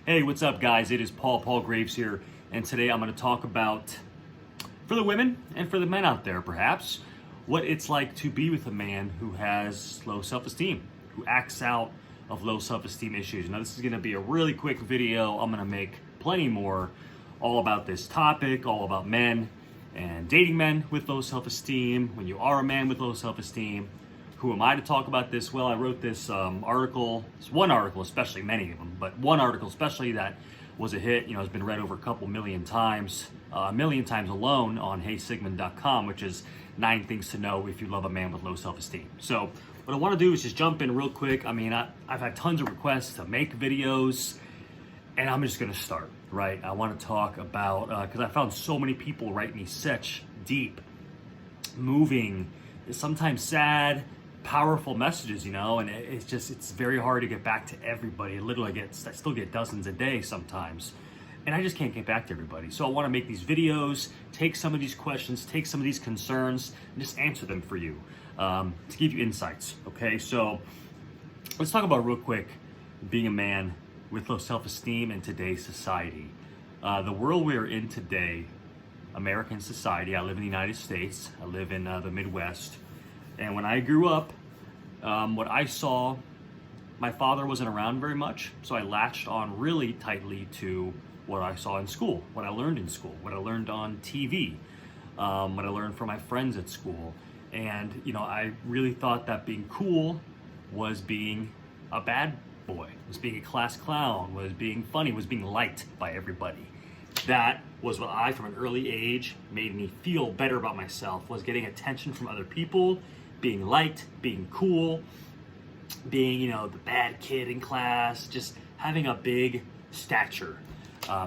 Hey, what's up, guys? It is Paul Graves here, and today I'm going to talk about, for the women and for the men out there perhaps, what it's like to be with a man who has low self-esteem, who acts out of low self-esteem issues. Now, this is going to be a really quick video. I'm going to make plenty more all about this topic, all about men and dating men with low self-esteem. When you are a man with low self-esteem, who am I to talk about this? Well, I wrote this article, it's one article especially, many of them, but one article especially that was a hit, has been read over a couple million times, a million times alone on heysigmund.com, which is 9 things to know if you love a man with low self-esteem. So what I want to do is just jump in real quick. I mean, I've had tons of requests to make videos, and I'm just going to start, right? I want to talk about, because I found so many people write me such deep, moving, sometimes sad, powerful messages, and it's very hard to get back to everybody. I still get dozens a day sometimes, and I just can't get back to everybody. So I want to make these videos, take some of these questions, take some of these concerns, and just answer them for you, to give you insights. Okay, so let's talk about real quick being a man with low self-esteem in today's society. The world we're in today, American society. I live in the United States. I live in the Midwest. And when I grew up, what I saw, my father wasn't around very much, so I latched on really tightly to what I saw in school, what I learned in school, what I learned on TV, what I learned from my friends at school. And, I really thought that being cool was being a bad boy, was being a class clown, was being funny, was being liked by everybody. That was what from an early age, made me feel better about myself, was getting attention from other people, being liked, being cool, being, the bad kid in class, just having a big stature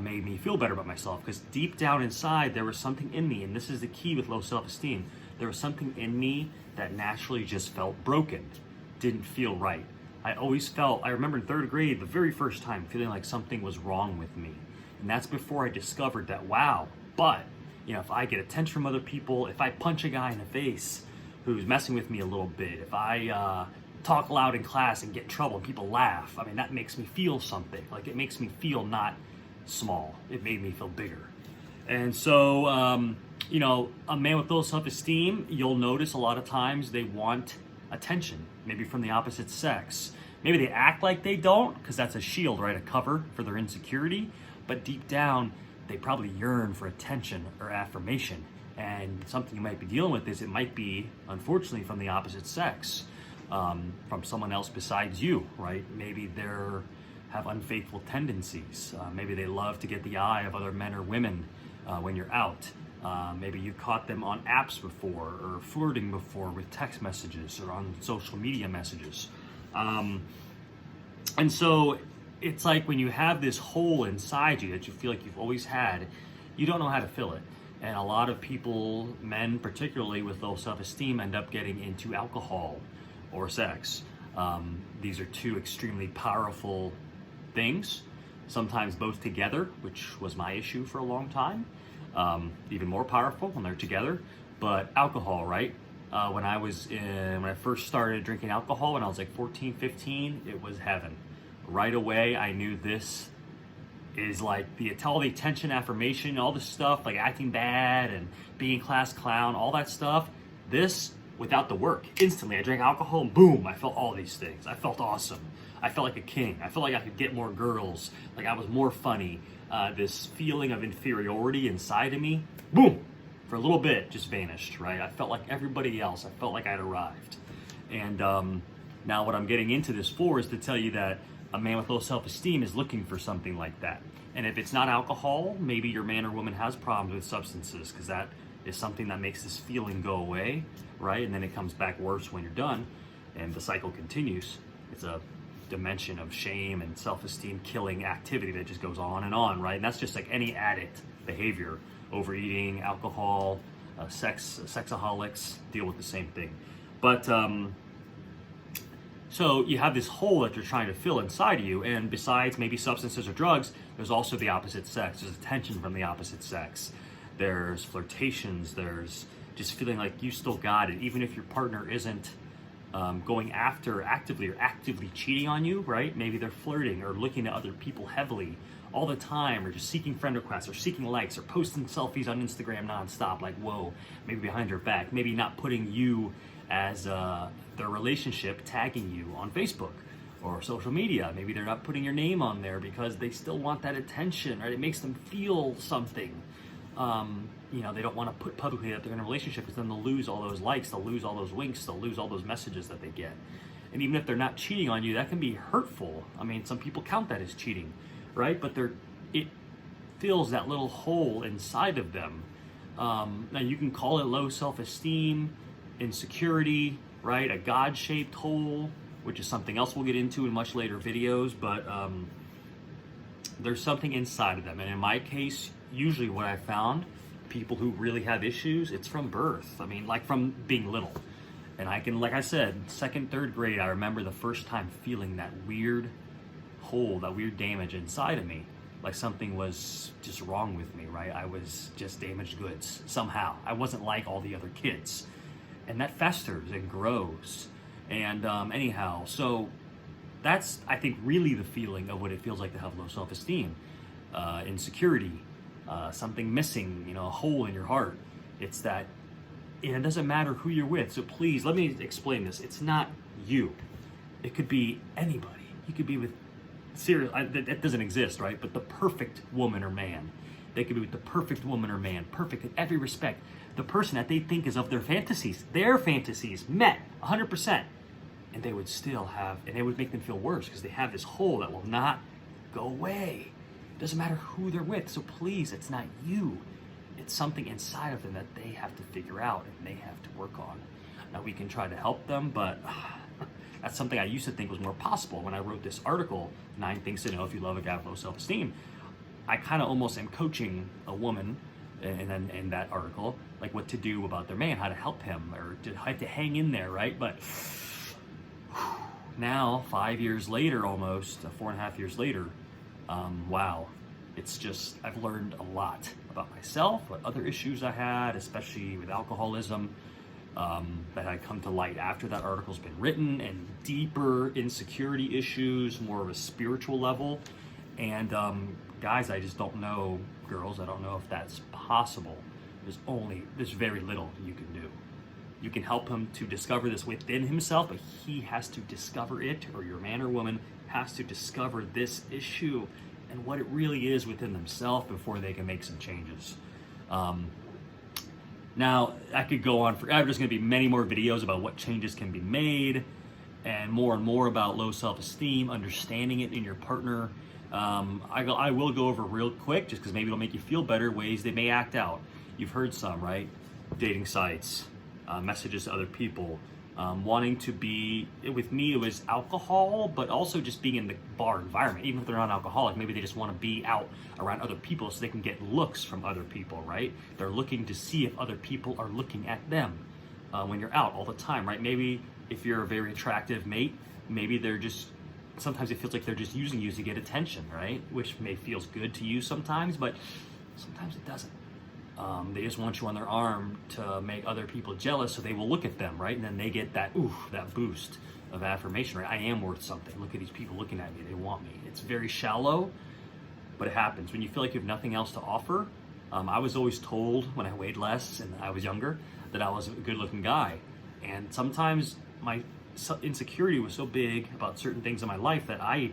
made me feel better about myself, because deep down inside, there was something in me, and this is the key with low self-esteem. There was something in me that naturally just felt broken, didn't feel right. I remember in 3rd grade, the very first time, feeling like something was wrong with me. And that's before I discovered that, if I get attention from other people, if I punch a guy in the face who's messing with me a little bit, if I talk loud in class and get in trouble and people laugh, that makes me feel something. Like, it makes me feel not small. It made me feel bigger. And so, a man with low self-esteem, you'll notice a lot of times they want attention, maybe from the opposite sex. Maybe they act like they don't, because that's a shield, right? A cover for their insecurity. But deep down, they probably yearn for attention or affirmation. And something you might be dealing with is it might be, unfortunately, from the opposite sex, from someone else besides you, right? Maybe they have unfaithful tendencies. Maybe they love to get the eye of other men or women when you're out. Maybe you caught them on apps before, or flirting before with text messages or on social media messages. And so it's like when you have this hole inside you that you feel like you've always had, you don't know how to fill it. And a lot of people, men particularly with low self-esteem, end up getting into alcohol or sex. These are two extremely powerful things, sometimes both together, which was my issue for a long time. Even more powerful when they're together. But alcohol, right? When I first started drinking alcohol when I was like 14, 15, it was heaven. Right away, I knew this is like all the attention, affirmation, all this stuff, like acting bad and being class clown, all that stuff. This, without the work, instantly I drank alcohol and boom, I felt all these things. I felt awesome. I felt like a king. I felt like I could get more girls, like I was more funny. This feeling of inferiority inside of me, boom, for a little bit just vanished, right? I felt like everybody else. I felt like I'd arrived. And now what I'm getting into this for is to tell you that a man with low self-esteem is looking for something like that. And if it's not alcohol, maybe your man or woman has problems with substances, because that is something that makes this feeling go away, right? And then it comes back worse when you're done, and the cycle continues. It's a dimension of shame and self-esteem killing activity that just goes on, right? And that's just like any addict behavior. Overeating, alcohol, sexaholics deal with the same thing. But so you have this hole that you're trying to fill inside of you, and besides maybe substances or drugs, there's also the opposite sex. There's attention from the opposite sex. There's flirtations. There's just feeling like you still got it, even if your partner isn't going after actively cheating on you, right? Maybe they're flirting or looking at other people heavily all the time, or just seeking friend requests or seeking likes or posting selfies on Instagram nonstop, like, whoa, maybe behind your back, maybe not putting you as their relationship, tagging you on Facebook or social media. Maybe they're not putting your name on there because they still want that attention, right? It makes them feel something. They don't want to put publicly that they're in a relationship, because then they'll lose all those likes, they'll lose all those winks, they'll lose all those messages that they get. And even if they're not cheating on you, that can be hurtful. I mean, some people count that as cheating, right? But it fills that little hole inside of them. Now you can call it low self-esteem, insecurity, right? A God-shaped hole, which is something else we'll get into in much later videos, but there's something inside of them. And in my case, usually what I found, people who really have issues, it's from birth. I mean, like from being little. And I can, like I said, second, third grade, I remember the first time feeling that weird hole, that weird damage inside of me. Like something was just wrong with me, right? I was just damaged goods somehow. I wasn't like all the other kids. And that festers and grows. And anyhow, so that's, I think, really the feeling of what it feels like to have low self-esteem, insecurity, something missing, a hole in your heart. It's that, and it doesn't matter who you're with. So please, let me explain this. It's not you. It could be anybody. You could be with, that doesn't exist, right? But the perfect woman or man. They could be with the perfect woman or man, perfect in every respect. The person that they think is of their fantasies met 100%. And they would still have, and it would make them feel worse because they have this hole that will not go away. It doesn't matter who they're with. So please, it's not you. It's something inside of them that they have to figure out and they have to work on. Now we can try to help them, but that's something I used to think was more possible. When I wrote this article, 9 Things to Know If You Love a Guy with Low Self-Esteem, I kind of almost am coaching a woman in that article, like what to do about their man, how to help him, or to hang in there, right? But now, 5 years later, almost 4.5 years later, wow, it's just, I've learned a lot about myself, what other issues I had, especially with alcoholism, that had come to light after that article's been written, and deeper insecurity issues, more of a spiritual level. And guys, I just don't know, girls, I don't know if that's possible. There's very little you can do. You can help him to discover this within himself, but he has to discover it, or your man or woman has to discover this issue and what it really is within themselves before they can make some changes. Now, I could go on forever. There's going to be many more videos about what changes can be made, and more about low self-esteem, understanding it in your partner. I will go over real quick, just because maybe it'll make you feel better, ways they may act out. You've heard some, right? Dating sites, messages to other people, wanting to be, with me it was alcohol, but also just being in the bar environment. Even if they're not alcoholic, maybe they just want to be out around other people so they can get looks from other people, right? They're looking to see if other people are looking at them when you're out all the time, right? Maybe if you're a very attractive mate, maybe they're just, sometimes it feels like they're just using you to get attention, right? Which may feels good to you sometimes, but sometimes it doesn't. They just want you on their arm to make other people jealous, so they will look at them, right? And then they get that boost of affirmation, right? I am worth something. Look at these people looking at me. They want me. It's very shallow, but it happens. When you feel like you have nothing else to offer, I was always told when I weighed less and I was younger that I was a good-looking guy. And sometimes my insecurity was so big about certain things in my life that I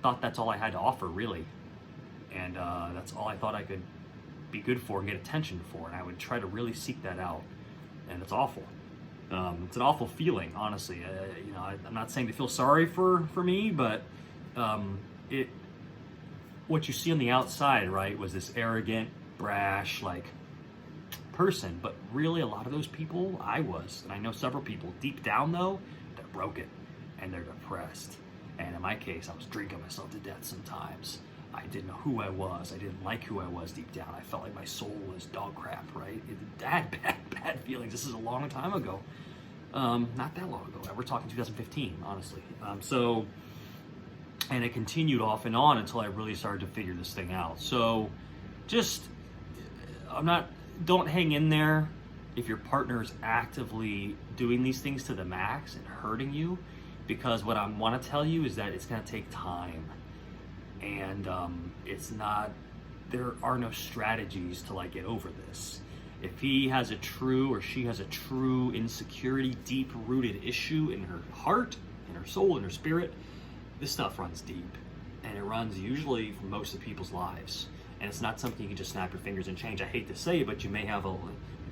thought that's all I had to offer, really. And that's all I thought I could be good for and get attention for, and I would try to really seek that out, and it's awful. It's an awful feeling, honestly. I'm not saying to feel sorry for me, but what you see on the outside, right, was this arrogant, brash, like, person, but really a lot of those people, I was, and I know several people, deep down though, they're broken, and they're depressed, and in my case, I was drinking myself to death sometimes. I didn't know who I was. I didn't like who I was deep down. I felt like my soul was dog crap, right? It had bad feelings. This is a long time ago. Not that long ago. We're talking 2015, honestly. And it continued off and on until I really started to figure this thing out. So just, don't hang in there. if your partner is actively doing these things to the max and hurting you, because what I want to tell you is that it's going to take time, and there are no strategies to like get over this. If he has a true or she has a true insecurity, deep-rooted issue in her heart, in her soul, in her spirit, this stuff runs deep, and it runs usually for most of people's lives. And it's not something you can just snap your fingers and change. I hate to say it, but you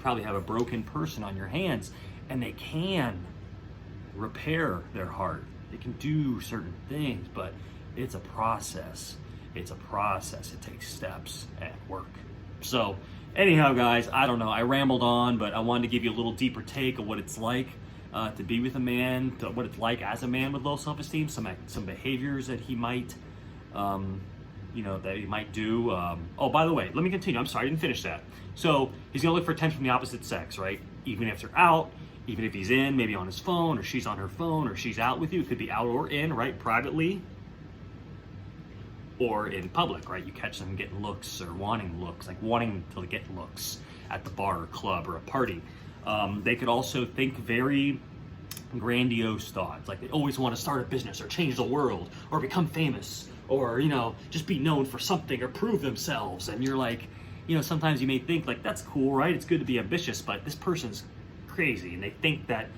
probably have a broken person on your hands, and they can repair their heart. They can do certain things, but it's a process. It's a process. It takes steps and work. So anyhow, guys, I don't know. I rambled on, but I wanted to give you a little deeper take of what it's like to be with a man, to what it's like as a man with low self-esteem, some behaviors that he might, that he might do. Oh, by the way, let me continue. I'm sorry, I didn't finish that. So he's gonna look for attention from the opposite sex, right? Even if they're out, even if he's in, maybe on his phone, or she's on her phone, or she's out with you. It could be out or in, right? Privately or in public, right? You catch them getting looks or wanting looks, like wanting to get looks at the bar or club or a party. They could also think very grandiose thoughts, like they always want to start a business or change the world or become famous or, just be known for something or prove themselves. And you're like, sometimes you may think like, that's cool, right? It's good to be ambitious, but this person's crazy. And they think that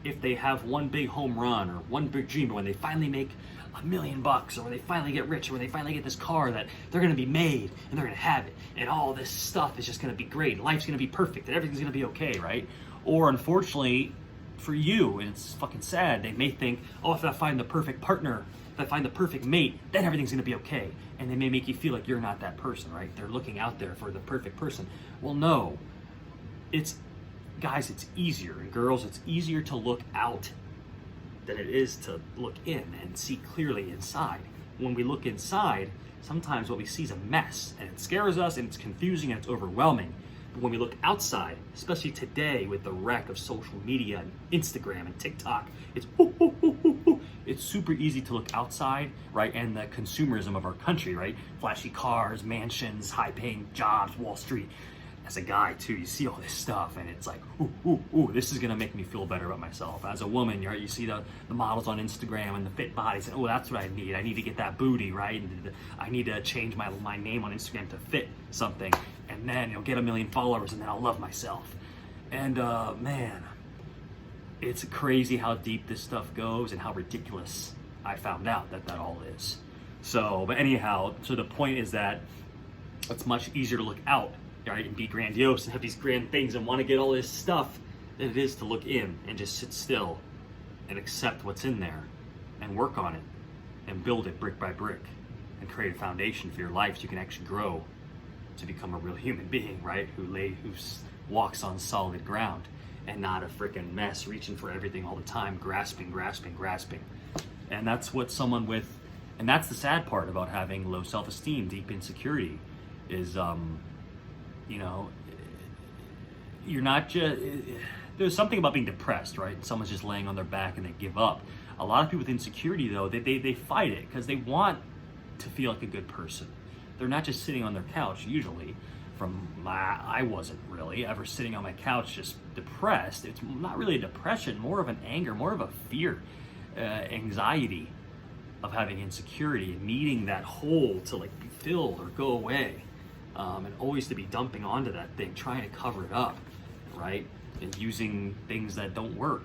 if they have one big home run or one big dream, or when they finally make $1 million, or when they finally get rich, or when they finally get this car, that they're going to be made and they're going to have it, and all this stuff is just going to be great, and life's going to be perfect, and everything's going to be okay, right? Or unfortunately for you, and it's fucking sad, they may think, oh, if I find the perfect partner, if I find the perfect mate, then everything's going to be okay. And they may make you feel like you're not that person, right? They're looking out there for the perfect person. Well, no. Guys, it's easier, and girls, it's easier to look out than it is to look in and see clearly inside. When we look inside, sometimes what we see is a mess, and it scares us, and it's confusing, and it's overwhelming. But when we look outside, especially today with the wreck of social media and Instagram and TikTok, it's super easy to look outside, right? And the consumerism of our country, right? Flashy cars, mansions, high-paying jobs, Wall Street. As a guy too, you see all this stuff, and it's like, this is gonna make me feel better about myself. As a woman, right, you see the models on Instagram and the fit bodies, and that's what I need. I need to get that booty, right? And I need to change my name on Instagram to fit something, and then get 1 million followers, and then I'll love myself. And man, it's crazy how deep this stuff goes and how ridiculous I found out that all is. So, but anyhow, so the point is that it's much easier to look out, right, and be grandiose and have these grand things and want to get all this stuff than it is to look in and just sit still and accept what's in there and work on it and build it brick by brick and create a foundation for your life so you can actually grow to become a real human being, right? Who walks on solid ground and not a freaking mess reaching for everything all the time, grasping. And that's what and that's the sad part about having low self-esteem, deep insecurity, is you're not just, there's something about being depressed, right? Someone's just laying on their back and they give up. A lot of people with insecurity, though, they fight it because they want to feel like a good person. They're not just sitting on their couch, usually. I wasn't really ever sitting on my couch just depressed. It's not really a depression, more of an anger, more of a fear, anxiety of having insecurity and needing that hole to like be filled or go away. And always to be dumping onto that thing, trying to cover it up, right? And using things that don't work,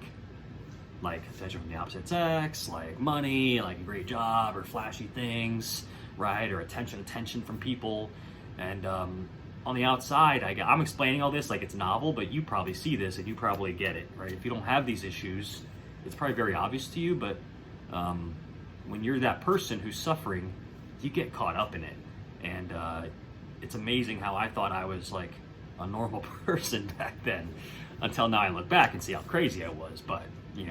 like attention from the opposite sex, like money, like a great job, or flashy things, right? Or attention from people. And on the outside, I'm explaining all this like it's novel, but you probably see this and you probably get it, right? If you don't have these issues, it's probably very obvious to you, but when you're that person who's suffering, you get caught up in it. And it's amazing how I thought I was like a normal person back then, until now I look back and see how crazy I was. But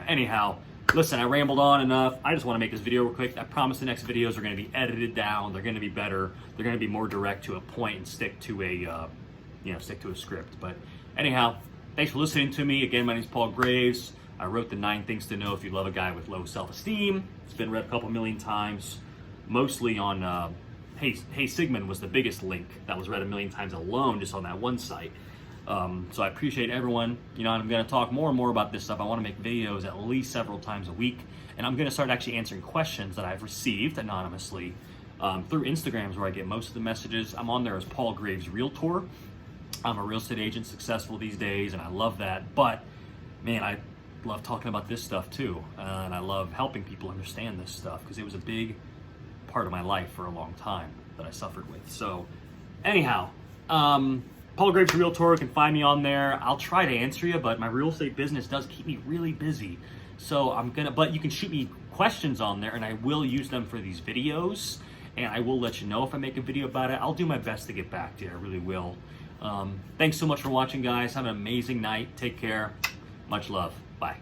anyhow, listen, I rambled on enough. I just want to make this video real quick. I promise the next videos are going to be edited down. They're going to be better. They're going to be more direct to a point and stick to a script. But anyhow, thanks for listening to me. Again, my name is Paul Graves. I wrote the 9 things to know if you love a guy with low self-esteem. It's been read a couple million times, mostly on Hey Sigmund was the biggest link that was read 1 million times alone, just on that one site. So I appreciate everyone. You know, I'm going to talk more and more about this stuff. I want to make videos at least several times a week, and I'm going to start actually answering questions that I've received anonymously through Instagrams, where I get most of the messages. I'm on there as Paul Graves Realtor. I'm a real estate agent, successful these days, and I love that. But man, I love talking about this stuff too, and I love helping people understand this stuff because it was a big part of my life for a long time that I suffered with. So anyhow, Paul Graves Realtor, can find me on there. I'll try to answer you, but my real estate business does keep me really busy. So but you can shoot me questions on there and I will use them for these videos, and I will let you know if I make a video about it. I'll do my best to get back to you, I really will. Thanks so much for watching, guys. Have an amazing night. Take care. Much love. Bye.